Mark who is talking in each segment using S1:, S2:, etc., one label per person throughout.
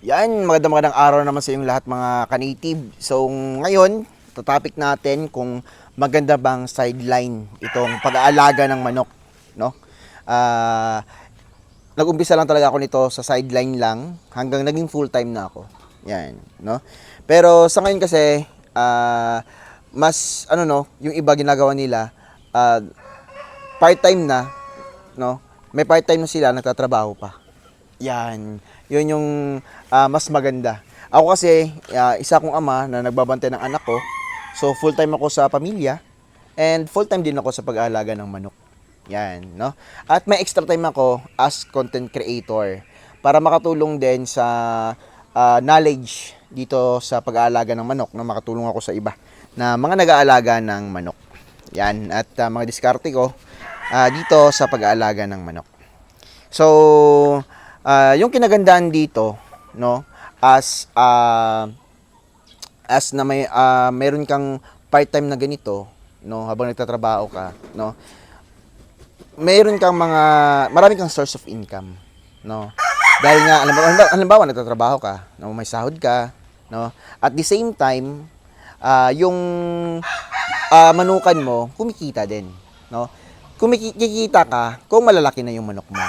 S1: Yan, magandang araw naman sa inyong lahat mga ka-native. So, ngayon, topic natin kung maganda bang sideline itong pag-aalaga ng manok, no? Ah, nag-umpisa lang talaga ako nito sa sideline lang hanggang naging full-time na ako. Yan, no? Pero sa ngayon kasi, mas yung iba ginagawa nila, ah, part-time na, no? May part-time na sila, nagtatrabaho pa. Yan. Yun yung mas maganda. Ako kasi, isa kong ama na nagbabantay ng anak ko. So, full-time ako sa pamilya. And full-time din ako sa pag-aalaga ng manok. Yan, no? At may extra time ako as content creator para makatulong din sa knowledge dito sa pag-aalaga ng manok, na makatulong ako sa iba na mga nag-aalaga ng manok. Yan. At mga diskarte ko dito sa pag-aalaga ng manok. So, yung kinagandaan dito, no, as na meron kang part-time na ganito, no, habang nagtatrabaho ka, no, meron kang marami kang source of income, no. Dahil nga halimbawa nagtatrabaho ka, no, may sahod ka, no. At the same time, yung manukan mo kumikita din, no. Kumikita ka kung malalaki na yung manok mo.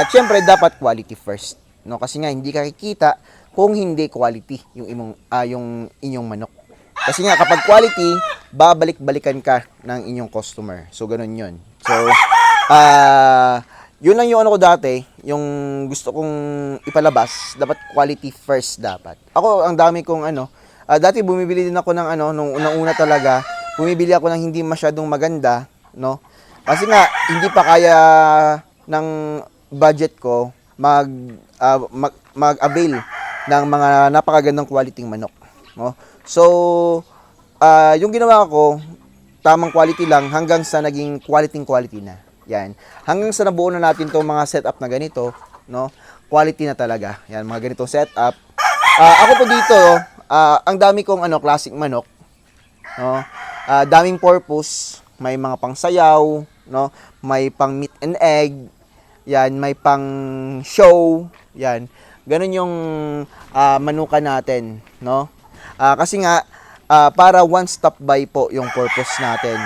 S1: Siyempre dapat quality first, no? Kasi nga hindi ka kikita kung hindi quality yung inyong manok. Kasi nga kapag quality, babalik-balikan ka ng inyong customer. So ganun 'yun. So yun lang yung ko dati, yung gusto kong ipalabas, dapat quality first dapat. Ako ang dami kong dati bumibili din ako ng nung unang-una talaga, bumibili ako ng hindi masyadong maganda, no? Kasi nga hindi pa kaya ng budget ko mag-avail ng mga napakagandang quality manok, no? So, yung ginawa ko, tamang quality lang hanggang sa naging quality na. Yan. Hanggang sa nabuo na natin 'tong mga setup na ganito, no? Quality na talaga. Yan, mga ganitong setup. Ako po dito, ang dami kong classic manok, no? Daming purpose, may mga pangsayaw, no? May pang meat and egg, yan, may pang show, yan. Ganun yung manuka natin, no? Kasi nga para one stop buy po yung purpose natin.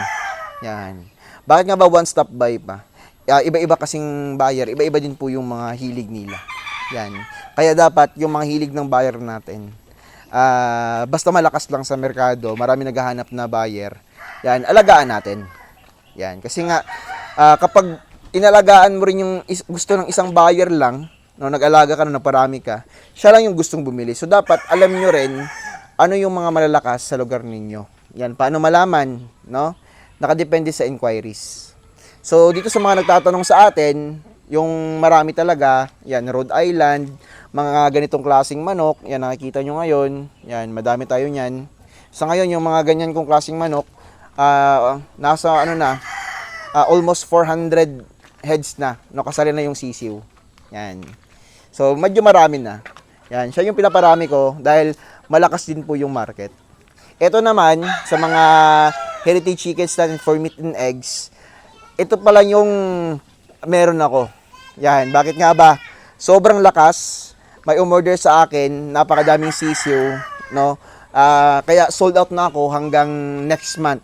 S1: Yan. Bakit nga ba one stop buy pa? Iba-iba kasing buyer, iba-iba din po yung mga hilig nila. Yan. Kaya dapat yung mga hilig ng buyer natin, basta malakas lang sa merkado, marami naghahanap na buyer, yan, alagaan natin. Yan. Kasi nga kapag inalagaan mo rin yung gusto ng isang buyer lang, no, nag-alaga ka na, naparami ka, siya lang yung gustong bumili. So, dapat alam nyo rin ano yung mga malalakas sa lugar ninyo. Yan, paano malaman, no? Nakadepende sa inquiries. So, dito sa mga nagtatanong sa atin, yung marami talaga, yan, Rhode Island, mga ganitong klaseng manok, yan, nakikita nyo ngayon, yan, madami tayo yan. Sa ngayon, yung mga ganyan kong klaseng manok, nasa, almost 400 heads na, no, kasali na yung sisiw. Yan. So, medyo marami na. Yan, siya yung pinaparami ko dahil malakas din po yung market. Ito naman, sa mga heritage chickens natin for meat and eggs, ito pala yung meron ako. Yan, bakit nga ba? Sobrang lakas, may umorder sa akin, napakadaming sisiw, no? Kaya sold out na ako hanggang next month.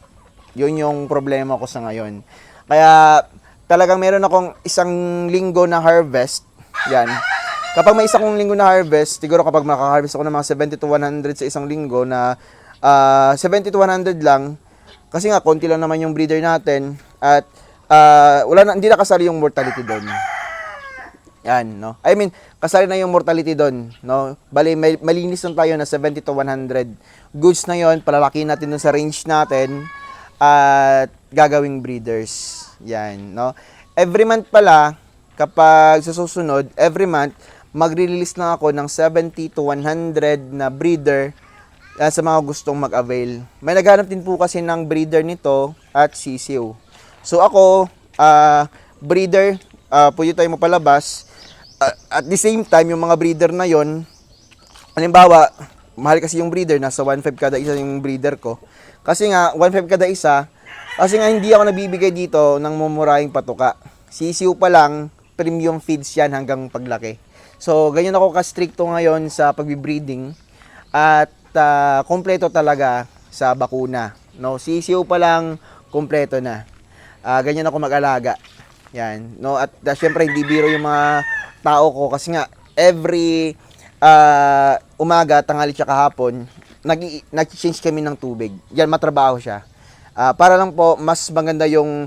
S1: Yun yung problema ko sa ngayon. Kaya talagang meron akong isang linggo na harvest. Yan. Kapag may isang linggo na harvest, siguro kapag makaharvest ako ng mga 70 to 100 sa isang linggo na 70 to 100 lang, kasi nga konti lang naman yung breeder natin at hindi na kasali yung mortality doon. Yan, no? I mean, kasali na yung mortality doon, no? Bali, malinis lang tayo na 70 to 100. Goods na yon, palalakihin natin dun sa range natin at gagawing breeders. Yan, no? Every month pala, kapag sa susunod, every month, magre-release na ako ng 70 to 100 na breeder sa mga gustong mag-avail. May naghanap din po kasi ng breeder nito at sisiw. So ako, breeder, pwede tayo mapalabas. At the same time, yung mga breeder na yon, halimbawa, mahal kasi yung breeder, nasa 1.5 kada isa yung breeder ko. Kasi nga, 1.5 kada isa, kasi nga hindi ako nabibigay dito ng mumurahing patuka. Sisiw pa lang, premium feeds yan hanggang paglaki. So, ganyan ako ka-stricto ngayon sa pagbe-breeding at kompleto talaga sa bakuna. No, sisiw pa lang kompleto na. Ganyan ako mag-alaga. Yan, no, at syempre hindi biro yung mga tao ko kasi nga every umaga, tanghali at hapon, nag-change kami ng tubig. Yan, matrabaho siya. Para lang po mas maganda yung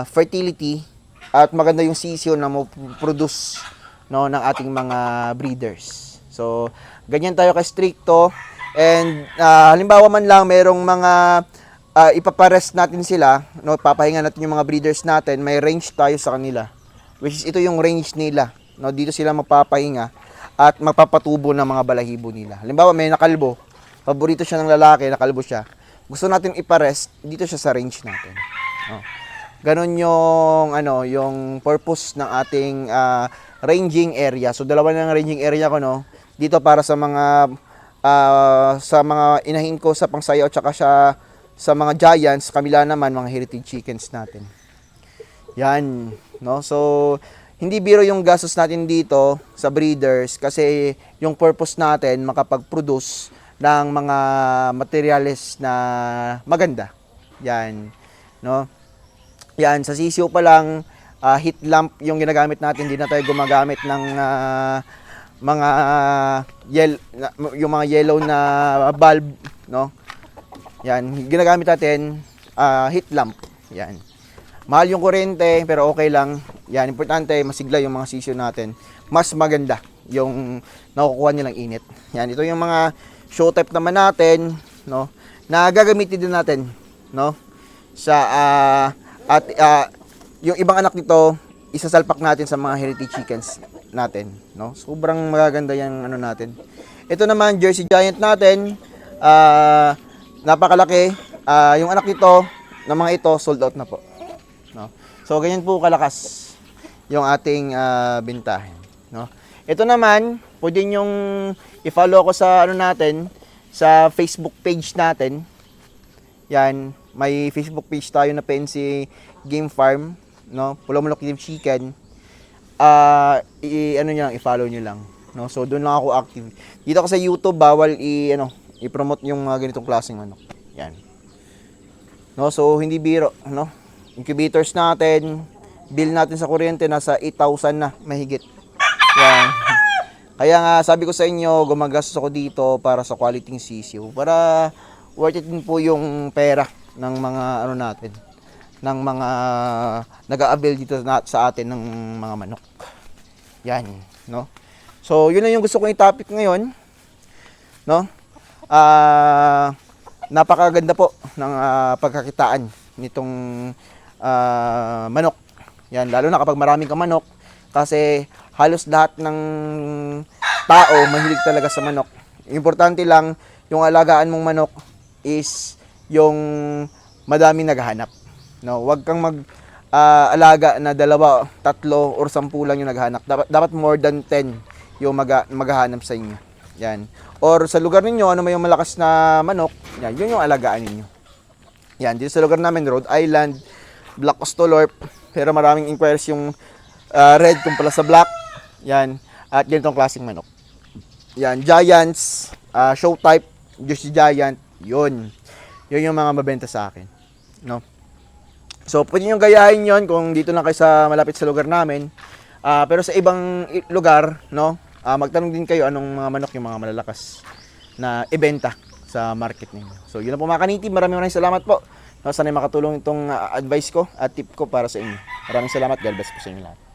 S1: fertility at maganda yung sisiyo na mo-produce, no, ng ating mga breeders. So, ganyan tayo ka-stricto. And halimbawa man lang merong mga ipaparest natin sila, no, papahinga natin yung mga breeders natin, may range tayo sa kanila. Which is ito yung range nila. No, dito sila magpapahinga at magpapatubo ng mga balahibo nila. Halimbawa may nakalbo, paborito siya ng lalaki, nakalbo siya. Gusto natin iparest, dito siya sa range natin. No. Ganon yung yung purpose ng ating ranging area. So dalawa na ng ranging area ko, no. Dito para sa mga inahin ko sa pangsayaw at saka sa mga giants, kabila naman mga heritage chickens natin. Yan, no. So hindi biro yung gastos natin dito sa breeders kasi yung purpose natin makapag-produce ng mga materyales na maganda. Yan, no. Yan, sa sisiw pa lang, heat lamp yung ginagamit natin, hindi na tayo gumagamit ng mga yung mga yellow na bulb, no. Yan, ginagamit natin heat lamp. Yan. Mahal yung kuryente pero okay lang. Yan, importante masigla yung mga sisiw natin. Mas maganda yung nakukuha nilang init. Yan, ito yung mga show type naman natin, no, na gagamitin din natin, no, sa yung ibang anak nito isasalpak natin sa mga heritage chickens natin, no. Sobrang magaganda yung natin. Ito naman Jersey Giant natin, napakalaki. Yung anak nito ng mga ito sold out na po, no. So ganyan po kalakas yung ating bintahin, no. Ito naman, pwede nyong i-follow ako sa natin, sa Facebook page natin. Yan, may Facebook page tayo na PNC Game Farm, no. Pulo-Mulok Game Chicken. I-follow nyo lang, no. So doon lang ako active. Dito ako sa YouTube bawal i-promote yung mga ganitong klaseng manok. Yan. No, so hindi biro, no. Incubators natin, bill natin sa kuryente nasa 8,000 na mahigit. Yan. Kaya nga sabi ko sa inyo, gumagastos ako dito para sa quality sisiw. Para worth it din po yung pera ng mga natin, ng mga nag-a-avail dito sa atin ng mga manok. Yan, no. So, yun lang yung gusto kong i-topic ngayon, no. Napakaganda po ng pagkakitaan nitong manok. Yan, lalo na kapag maraming ka manok kasi halos lahat ng tao mahilig talaga sa manok. Importante lang yung alagaan mong manok is yung madami naghahanap. No, wag kang alaga na 2, 3 or 10 lang yung naghahanap. Dapat more than 10 yung maghahanap sa inyo. Yan. Or sa lugar ninyo, ano may yung malakas na manok, yan, yun yung alagaan ninyo. Yan, dito sa lugar namin, Rhode Island, Black Ostolorp, pero maraming inquiries yung red kung pala sa black. Yan, at ganitong klaseng manok. Yan, Giants, show type, Jersey Giant, yun. Yun yung mga mabenta sa akin, no? So, pwede nyo gayahin yon kung dito lang kayo sa malapit sa lugar namin. Pero sa ibang lugar, no, magtanong din kayo anong mga manok yung mga malalakas na ibenta sa market ninyo. So, yun na po mga kanitib. Maraming salamat po. No, sana makatulong itong advice ko at tip ko para sa inyo. Maraming salamat. God bless po sa inyo lahat.